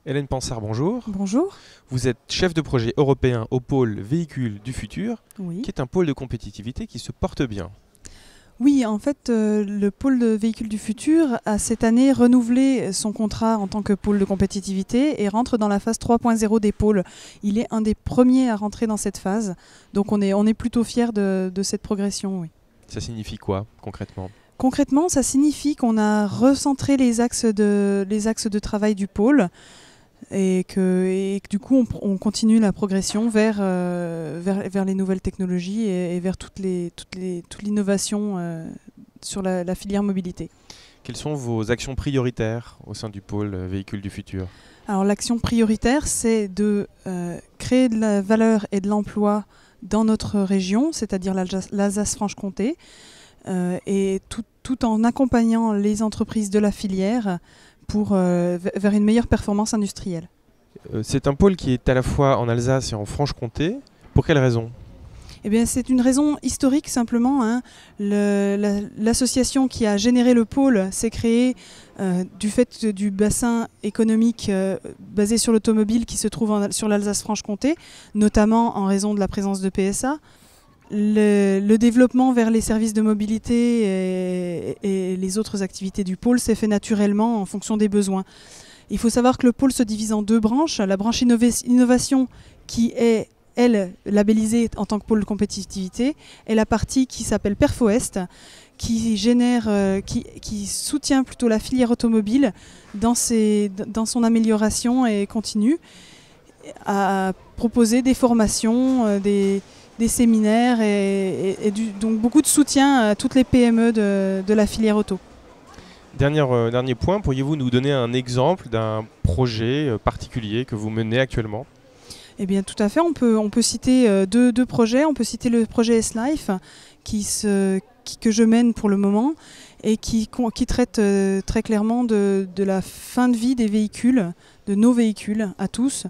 Hélène Pansard, bonjour. Bonjour. Vous êtes chef de projet européen au pôle Véhicules du futur, Oui. qui est un pôle de compétitivité qui se porte bien. Oui, en fait, le pôle de véhicules du futur a cette année renouvelé son contrat en tant que pôle de compétitivité et rentre dans la phase 3.0 des pôles. Il est un des premiers à rentrer dans cette phase, donc on est plutôt fiers de cette progression. Oui. Ça signifie quoi concrètement ? Concrètement, ça signifie qu'on a recentré les axes de travail du pôle et que du coup on continue la progression vers les nouvelles technologies et vers toute l'innovation sur la filière mobilité. Quelles sont vos actions prioritaires au sein du pôle Véhicules du futur ? Alors l'action prioritaire, c'est de créer de la valeur et de l'emploi dans notre région, c'est-à-dire l'Alsace-Franche-Comté, et tout en accompagnant les entreprises de la filière vers une meilleure performance industrielle. C'est un pôle qui est à la fois en Alsace et en Franche-Comté. Pour quelle raison ? Eh bien, c'est une raison historique simplement. Hein. L'association qui a généré le pôle s'est créée du fait du bassin économique basé sur l'automobile qui se trouve sur l'Alsace-Franche-Comté, notamment en raison de la présence de PSA. Le développement vers les services de mobilité et les autres activités du pôle s'est fait naturellement en fonction des besoins. Il faut savoir que le pôle se divise en deux branches. La branche innovation qui est, elle, labellisée en tant que pôle de compétitivité, et la partie qui s'appelle PerfoEst, qui soutient plutôt la filière automobile dans son amélioration et continue à proposer des formations, des séminaires donc beaucoup de soutien à toutes les PME de la filière auto. Dernier point, pourriez-vous nous donner un exemple d'un projet particulier que vous menez actuellement ? Eh bien, tout à fait. On peut citer deux projets. On peut citer le projet S-Life que je mène pour le moment et qui traite très clairement de la fin de vie des véhicules, de nos véhicules à tous,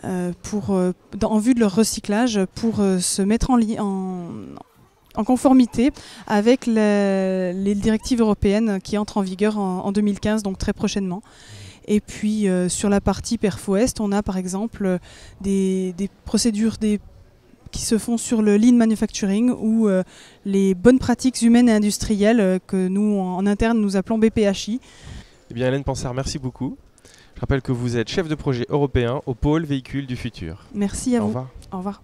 en vue de leur recyclage pour se mettre en conformité avec les directives européennes qui entrent en vigueur en 2015, donc très prochainement. Et puis sur la partie PerfoEst, on a par exemple des procédures qui se font sur le lean manufacturing ou les bonnes pratiques humaines et industrielles que nous en interne nous appelons BPHI. Eh bien Hélène Pansard, merci beaucoup. Je rappelle que vous êtes chef de projet européen au pôle Véhicules du futur. Merci à vous. Au revoir. Au revoir.